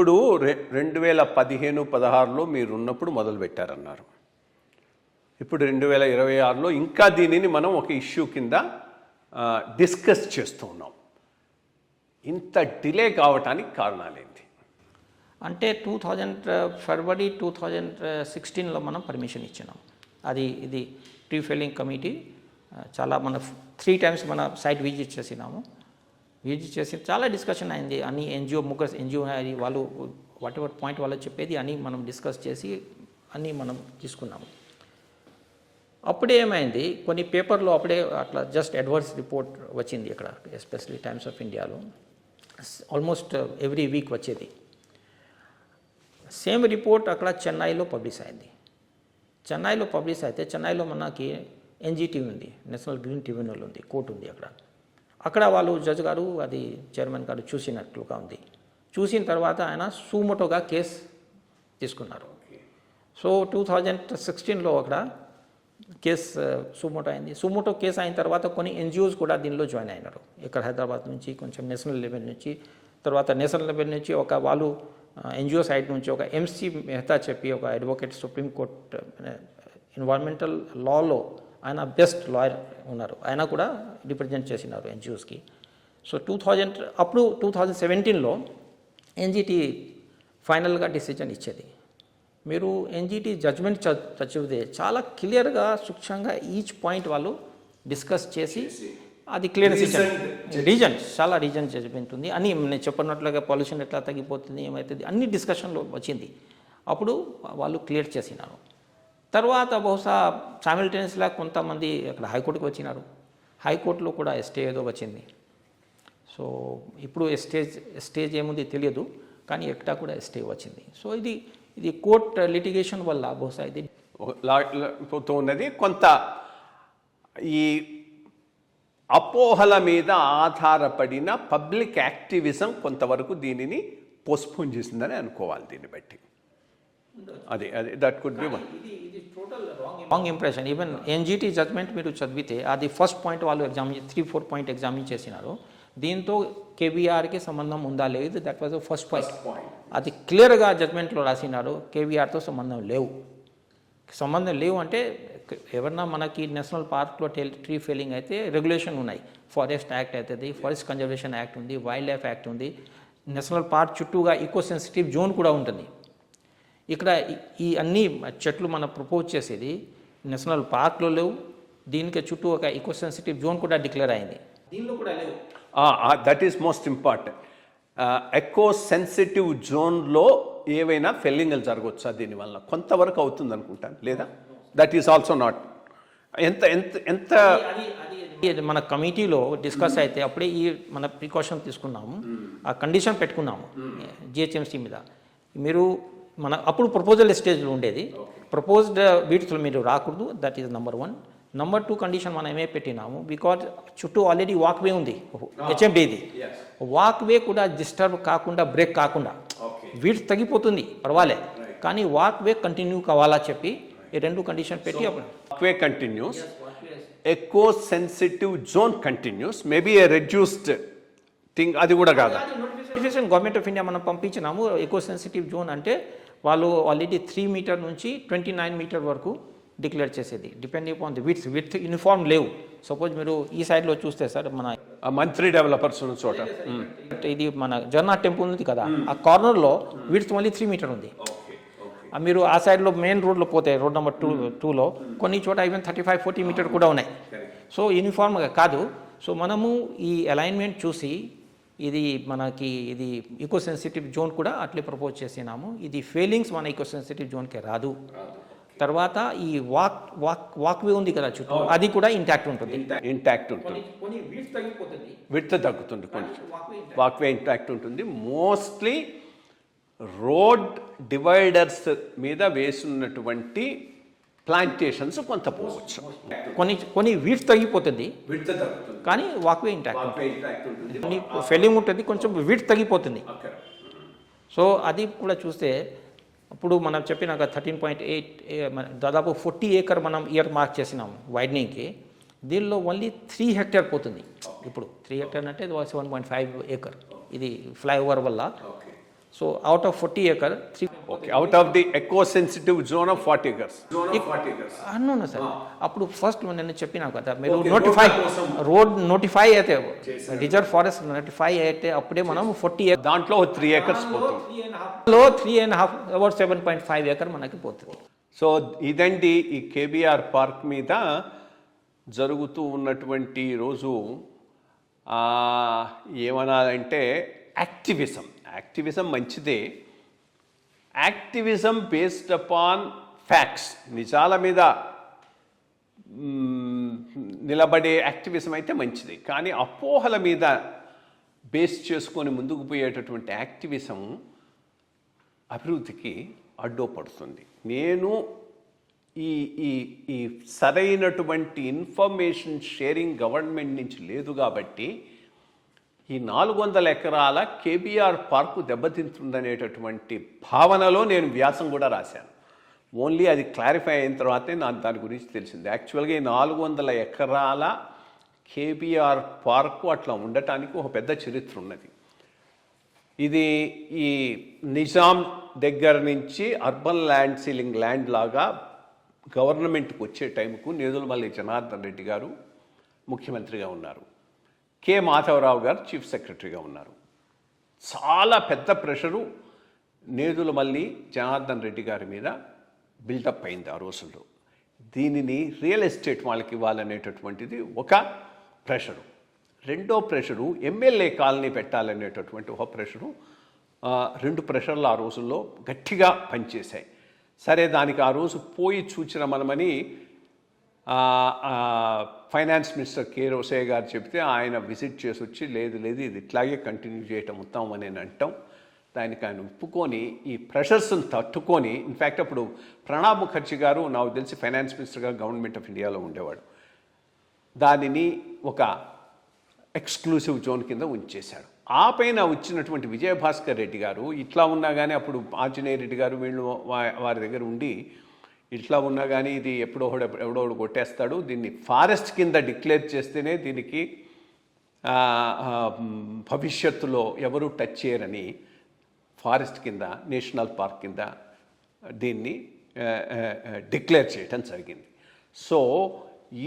ఇప్పుడు 2015-16లో మీరు ఉన్నప్పుడు మొదలుపెట్టారన్నారు. ఇప్పుడు 2026లో ఇంకా దీనిని మనం ఒక ఇష్యూ కింద డిస్కస్ చేస్తూ ఉన్నాం. ఇంత డిలే కావటానికి కారణాలేంటి? అంటే ఫిబ్రవరి 2016లో మనం పర్మిషన్ ఇచ్చినాం. ఇది ప్రీ ఫైలింగ్ కమిటీ చాలా మన 3 times మన సైట్ విజిట్ చేసినాము. విజిట్ చేసి చాలా డిస్కషన్ అయింది. అన్ని ఎన్జిఓ వాళ్ళు వాట్ ఎవర్ పాయింట్ వాళ్ళు చెప్పేది అని మనం డిస్కస్ చేసి అన్నీ మనం తీసుకున్నాము. అప్పుడే ఏమైంది, కొన్ని పేపర్లో అప్పుడే అట్లా జస్ట్ అడ్వర్స్ రిపోర్ట్ వచ్చింది ఇక్కడ, ఎస్పెషల్లీ టైమ్స్ ఆఫ్ ఇండియాలో ఆల్మోస్ట్ ఎవ్రీ వీక్ వచ్చేది. సేమ్ రిపోర్ట్ అక్కడ చెన్నైలో పబ్లిష్ అయింది. చెన్నైలో పబ్లిష్ అయితే చెన్నైలో మనకి ఎన్జిటి ఉంది, నేషనల్ గ్రీన్ ట్రిబ్యునల్ ఉంది, కోర్టు ఉంది. అక్కడ వాళ్ళు జడ్జ్ గారు అది చైర్మన్ గారు చూసినట్లుగా ఉంది. చూసిన తర్వాత ఆయన సుమోటోగా కేసు తీసుకున్నారు. సో 2016లో అక్కడ కేసు సుమోటో అయింది. సుమోటో కేసు అయిన తర్వాత కొన్ని ఎన్జిఓస్ కూడా దీనిలో జాయిన్ అయినారు. ఇక్కడ హైదరాబాద్ నుంచి, కొంచెం నేషనల్ లెవెల్ నుంచి, తర్వాత నేషనల్ లెవెల్ నుంచి ఒక వాళ్ళు ఎన్జిఓ సైడ్ నుంచి ఒక ఎంసీ మెహతా చెప్పి ఒక అడ్వకేట్, సుప్రీంకోర్టు ఎన్వైరన్మెంటల్ లాలో ఆయన బెస్ట్ లాయర్ ఉన్నారు, ఆయన కూడా రిప్రజెంట్ చేసినారు ఎన్జిఓస్కి. సో 2017లో ఎన్జిటి ఫైనల్గా డిసిజన్ ఇచ్చేది. మీరు ఎన్జిటి జడ్జ్మెంట్ చదివితే చాలా క్లియర్గా, సూక్ష్మంగా ఈచ్ పాయింట్ వాళ్ళు డిస్కస్ చేసి అది క్లియర్ రీజన్స్, చాలా రీజన్ జడ్జ్మెంట్ ఉంది అని నేను చెప్పినట్లుగా పొల్యూషన్ ఎట్లా తగ్గిపోతుంది, ఏమవుతుంది, అన్ని డిస్కషన్లో వచ్చింది. అప్పుడు వాళ్ళు క్లియర్ చేసినారు. తర్వాత బహుశా సైమల్టేనియస్గా కొంతమంది అక్కడ హైకోర్టుకి వచ్చినారు. హైకోర్టులో కూడా స్టే ఏదో వచ్చింది. సో ఇప్పుడు స్టేజ్ ఏముంది తెలియదు, కానీ ఎక్కడా కూడా స్టే వచ్చింది. సో ఇది కోర్ట్ లిటిగేషన్ వల్ల బహుశా ఇది పోతూ ఉన్నది. కొంత ఈ అపోహల మీద ఆధారపడిన పబ్లిక్ యాక్టివిజం కొంతవరకు దీనిని పోస్ట్పోన్ చేసిందని అనుకోవాలి. దీన్ని బట్టి అది that could be one wrong impression. Even NGT judgement మీరు చదివితే అది ఫస్ట్ పాయింట్ వాళ్ళు 3-4 పాయింట్ ఎగ్జామిన్ చేసినారు. దీంతో కేవీఆర్కి సంబంధం ఉందా లేదు, that was the first point. అది క్లియర్గా జడ్జ్మెంట్లో రాసినారు, కేవీఆర్తో సంబంధం లేవు అంటే ఎవరన్నా మనకి నేషనల్ పార్క్లో ట్రీ ఫెయిలింగ్ అయితే రెగ్యులేషన్ ఉన్నాయి. ఫారెస్ట్ యాక్ట్ అవుతుంది, ఫారెస్ట్ కన్జర్వేషన్ యాక్ట్ ఉంది, వైల్డ్ లైఫ్ యాక్ట్ ఉంది. నేషనల్ పార్క్ చుట్టూగా ఈకో సెన్సిటివ్ జోన్ కూడా ఉంటుంది. ఇక్కడ ఈ అన్ని చెట్లు మనం ప్రపోజ్ చేసేది నేషనల్ పార్క్లో లేవు. దీనికి చుట్టూ ఒక ఈకో సెన్సిటివ్ జోన్ కూడా డిక్లేర్ అయింది, దీనిలో కూడా లేవు. That is most important. Echo sensitive జోన్లో ఏవైనా ఫెల్లింగ్లు జరగవచ్చా? దీనివల్ల కొంతవరకు అవుతుంది అనుకుంటాను, లేదా? దట్ ఈస్ ఆల్సో నాట్ ఎంత మన కమిటీలో డిస్కస్ అయితే అప్పుడే మన ప్రికాషన్ తీసుకున్నాము, ఆ కండిషన్ పెట్టుకున్నాము జిహెచ్ఎంసీ మీద. మీరు అప్పుడు ప్రపోజల్ స్టేజ్లో ఉండేది, ప్రపోజ్డ్ వీటితో మీరు రాకూడదు, that is number 1. Number 2 condition మనం ఏమే పెట్టినాము, బికాజ్ చుట్టూ ఆల్రెడీ వాక్వే ఉంది హెచ్ఎండిది, వాక్వే కూడా డిస్టర్బ్ కాకుండా, బ్రేక్ కాకుండా, వీడ్స్ తగ్గిపోతుంది పర్వాలే, కానీ వాక్వే కంటిన్యూ కావాలా చెప్పి ఈ 2 కండిషన్ పెట్టి walkway continues, eco sensitive zone continues, maybe a reduced thing, అది కూడా కాదు. గవర్నమెంట్ ఆఫ్ ఇండియా మనం పంపించినాము. ఎకో సెన్సిటివ్ జోన్ అంటే వాళ్ళు ఆల్రెడీ 3 మీటర్ నుంచి 29 మీటర్ వరకు డిక్లేర్ చేసేది, depending upon the with uniform లేవు. సపోజ్ మీరు ఈ సైడ్లో చూస్తే సార్, మన మంత్రి డెవలపర్స్ ఉన్న చోట ఇది మన జగన్నాథ్ టెంపుల్ ఉంది కదా, ఆ కార్నర్లో విడ్త్ మళ్ళీ 3 మీటర్ ఉంది. మీరు ఆ సైడ్లో మెయిన్ రోడ్లో పోతే రోడ్ నెంబర్ 2లో కొన్ని చోట ఈవెన్ 35-40 మీటర్ కూడా ఉన్నాయి. సో యూనిఫామ్గా కాదు. సో మనము ఈ అలైన్మెంట్ చూసి ఇది ఈకో సెన్సిటివ్ జోన్ కూడా అట్లే ప్రపోజ్ చేసినాము. ఇది ఫెయిలింగ్స్ మన ఈకో సెన్సిటివ్ జోన్కి రాదు. తర్వాత ఈ వాక్వే ఉంది కదా చుట్టూ, అది కూడా ఇంటాక్ట్ ఉంటుంది. విడ్త్ తగ్గుతుంది, వాక్వే ఇంటాక్ట్ ఉంటుంది. మోస్ట్లీ రోడ్ డివైడర్స్ మీద వేసున్నటువంటి ప్లాంటేషన్స్ కొంత పోవచ్చు, కొన్ని విడ్త్ తగ్గిపోతుంది, కానీ వాక్వే ఇంటాక్ట్ ఉంటుంది. ఫెయిలింగ్ ఉంటుంది, కొంచెం విడ్త్ తగ్గిపోతుంది. సో అది కూడా చూస్తే ఇప్పుడు మనం చెప్పిన 13.8 దాదాపు 40 ఏకర్ మనం ఇయర్ మార్క్ చేసినాం వైడనింగ్కి. దీనిలో ఓన్లీ 3 హెక్టర్ పోతుంది. ఇప్పుడు 3 హెక్టర్ అంటే 7.5 ఏకర్ ఇది ఫ్లైఓవర్ వల్ల. So out of 40 acre, 3. Okay, out of the echo sensitive zone of 40 acres. అన్నా సార్ అప్పుడు ఫస్ట్ నేను చెప్పినా కదా మీరు Okay, నోటిఫై road కోసం. రోడ్ నోటిఫై అయితే రిజర్వ్ ఫారెస్ట్ నోటిఫై అయితే అప్పుడే మనం 40 acre దాంట్లో 3 acres పోతుంది. లో 3.5 అబౌట్ 7.5 acre మనకి పోతుంది. సో ఇదండి ఈ కేబీఆర్ పార్క్ మీద జరుగుతూ ఉన్నటువంటి రోజు ఏమనాలంటే యాక్టివిజం మంచిదే. యాక్టివిజం బేస్డ్ అపాన్ ఫ్యాక్ట్స్, నిజాల మీద నిలబడే యాక్టివిజం అయితే మంచిది. కానీ అపోహల మీద బేస్ చేసుకొని ముందుకు పోయేటటువంటి యాక్టివిజం అభివృద్ధికి అడ్డోపడుతుంది. నేను ఈ ఈ ఈ సరైనటువంటి ఇన్ఫర్మేషన్ షేరింగ్ గవర్నమెంట్ నుంచి లేదు కాబట్టి ఈ 400 ఎకరాల కేబీఆర్ పార్కు దెబ్బతింటుందనేటటువంటి భావనలో నేను వ్యాసం కూడా రాశాను. ఓన్లీ అది క్లారిఫై అయిన తర్వాతే నాకు దాని గురించి తెలిసింది. యాక్చువల్గా ఈ 400 ఎకరాల కేబీఆర్ పార్కు అట్లా ఉండటానికి ఒక పెద్ద చరిత్ర ఉన్నది. ఇది ఈ నిజాం దగ్గర నుంచి అర్బన్ ల్యాండ్ సీలింగ్ ల్యాండ్ లాగా గవర్నమెంట్కి వచ్చే టైంకు నేదులమల్లి జనార్దన్ రెడ్డి గారు ముఖ్యమంత్రిగా ఉన్నారు. కె మాధవరావు గారు చీఫ్ సెక్రటరీగా ఉన్నారు. చాలా పెద్ద ప్రెషరు నేదులమల్లి జనార్దన్ రెడ్డి గారి మీద బిల్డప్ అయింది ఆ రోజుల్లో. దీనిని రియల్ ఎస్టేట్ వాళ్ళకి ఇవ్వాలనేటటువంటిది ఒక ప్రెషరు. రెండో ప్రెషరు ఎమ్మెల్యే కాలనీ పెట్టాలనేటటువంటి ఒక ప్రెషరు. 2 ప్రెషర్లు ఆ రోజుల్లో గట్టిగా పనిచేశాయి. సరే, దానికి ఆ రోజు పోయి చూచిన మనమని ఫైనాన్స్ మినిస్టర్ కె రోసయ్య గారు చెప్తే ఆయన విజిట్ చేసి వచ్చి లేదు ఇది ఇట్లాగే కంటిన్యూ చేయటం ఉత్తమం అని అంటాం. దానికి ఆయన ఒప్పుకొని ఈ ప్రెషర్స్ని తట్టుకొని, ఇన్ఫ్యాక్ట్ అప్పుడు ప్రణబ్ ముఖర్జీ గారు నాకు తెలిసి ఫైనాన్స్ మినిస్టర్గా గవర్నమెంట్ ఆఫ్ ఇండియాలో ఉండేవాడు. దానిని ఒక ఎక్స్క్లూసివ్ జోన్ కింద ఉంచేశాడు. ఆ పైన వచ్చినటువంటి విజయభాస్కర్ రెడ్డి గారు ఇట్లా ఉన్నా కానీ, అప్పుడు ఆంజనేయ రెడ్డి గారు వీళ్ళు వారి దగ్గర ఉండి ఇట్లా ఉన్నా కానీ ఇది ఎవడో కొట్టేస్తాడు, దీన్ని ఫారెస్ట్ కింద డిక్లేర్ చేస్తేనే దీనికి భవిష్యత్తులో ఎవరు టచ్ చేయరని ఫారెస్ట్ కింద, నేషనల్ పార్క్ కింద దీన్ని డిక్లేర్ చేయటం జరిగింది. సో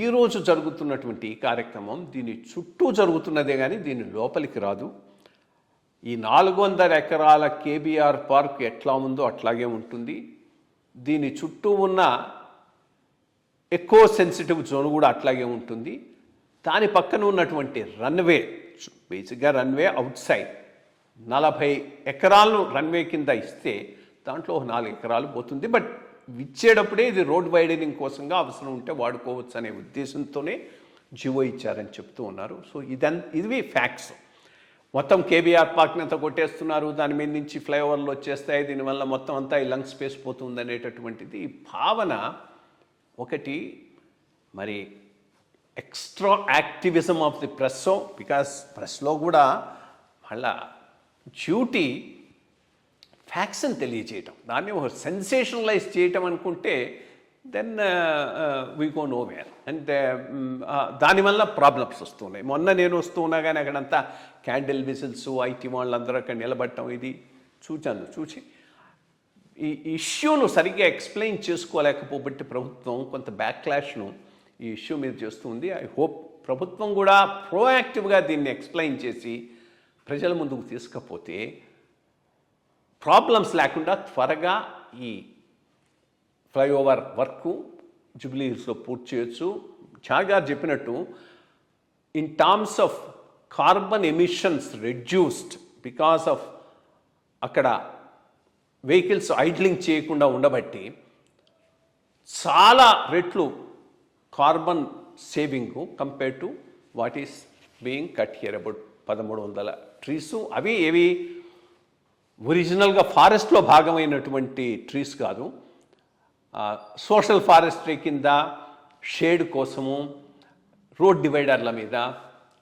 ఈరోజు జరుగుతున్నటువంటి ఈ కార్యక్రమం దీని చుట్టూ జరుగుతున్నదే కానీ దీని లోపలికి రాదు. ఈ 400 ఎకరాల కేబీఆర్ పార్క్ ఎట్లా ఉందో అట్లాగే ఉంటుంది. దీని చుట్టూ ఉన్న ఎకో సెన్సిటివ్ జోన్ కూడా అట్లాగే ఉంటుంది. దాని పక్కన ఉన్నటువంటి రన్వే, బేసిక్గా రన్వే అవుట్ సైడ్ 40 ఎకరాలను రన్వే కింద ఇస్తే దాంట్లో 4 ఎకరాలు పోతుంది. బట్ ఇచ్చేటప్పుడే ఇది రోడ్ వైడనింగ్ కోసంగా అవసరం ఉంటే వాడుకోవచ్చు అనే ఉద్దేశంతోనే జివో ఇచ్చారని చెప్తూ ఉన్నారు. సో ఇవి ఫ్యాక్ట్స్. మొత్తం కేబీఆర్ పార్క్ని అంతా కొట్టేస్తున్నారు, దాని మీద నుంచి ఫ్లైఓవర్లు వచ్చేస్తాయి, దీనివల్ల మొత్తం అంతా ఈ లంగ్ స్పేస్ పోతుంది అనేటటువంటిది భావన ఒకటి. మరి extra activism of the press, because ప్రెస్లో కూడా మళ్ళా డ్యూటీ ఫ్యాక్ట్స్ని తెలియజేయటం, దాన్ని ఒక సెన్సేషనలైజ్ చేయటం అనుకుంటే then we go nowhere. And దానివల్ల ప్రాబ్లమ్స్ వస్తున్నాయి. మొన్న నేను వస్తూ ఉన్నా కానీ అక్కడంతా క్యాండిల్ విజిల్స్, ఐటీ వాళ్ళందరూ అక్కడ నిలబడటం ఇది చూసి ఈ ఇష్యూను సరిగ్గా ఎక్స్ప్లెయిన్ చేసుకోలేకపోబట్టి ప్రభుత్వం కొంత బ్యాక్లాష్ను ఈ ఇష్యూ మీద చేస్తుంది. ఐ హోప్ ప్రభుత్వం కూడా ప్రోయాక్టివ్గా దీన్ని ఎక్స్ప్లెయిన్ చేసి ప్రజల ముందుకు తీసుకపోతే ప్రాబ్లమ్స్ లేకుండా త్వరగా ఈ ఫ్లైఓవర్ వర్క్ జూబ్లీ హిల్స్లో పూర్తి చేయొచ్చు. చాగారు చెప్పినట్టు in terms of carbon emissions reduced because of అక్కడ వెహికల్స్ ఐడ్లింగ్ చేయకుండా ఉండబట్టి చాలా రెట్లు carbon saving compare to what is being cut here. About 1300 trees. అవి ఏవి ఒరిజినల్గా ఫారెస్ట్లో భాగమైనటువంటి ట్రీస్ కాదు, సోషల్ ఫారెస్ట్రీ కింద షేడ్ కోసము రోడ్ డివైడర్ల మీద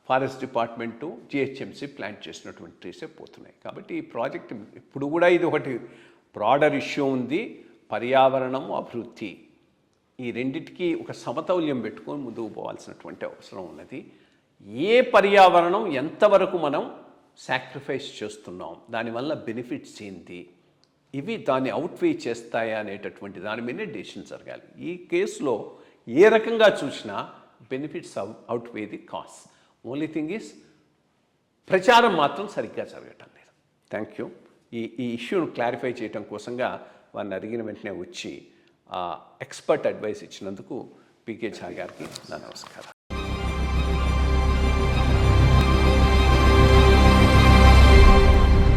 ఫారెస్ట్ డిపార్ట్మెంటు జిహెచ్ఎంసీ ప్లాంట్ చేసినటువంటి ట్రీసే పోతున్నాయి. కాబట్టి ఈ ప్రాజెక్ట్ ఇప్పుడు కూడా ఇది ఒకటి బ్రాడర్ ఇష్యూ ఉంది. పర్యావరణం, అభివృద్ధి, ఈ రెండింటికి ఒక సమతౌల్యం పెట్టుకొని ముందుకు పోవాల్సినటువంటి అవసరం ఉన్నది. ఏ పర్యావరణం ఎంతవరకు మనం సాక్రిఫైస్ చేస్తున్నాం, దానివల్ల బెనిఫిట్స్ ఏంటి, ఇవి దాన్ని అవుట్వే చేస్తాయా అనేటటువంటి దాని మీదే డెసిషన్ జరగాలి. ఈ కేసులో ఏ రకంగా చూసినా benefits outweigh the cost. Only thing is ప్రచారం మాత్రం సరిగ్గా జరగటం లేదు. Thank you. ఈ ఇష్యూను క్లారిఫై చేయడం కోసంగా వారిని అడిగిన వెంటనే వచ్చి ఎక్స్పర్ట్ అడ్వైస్ ఇచ్చినందుకు పీకే ఝా గారికి నా నమస్కారం.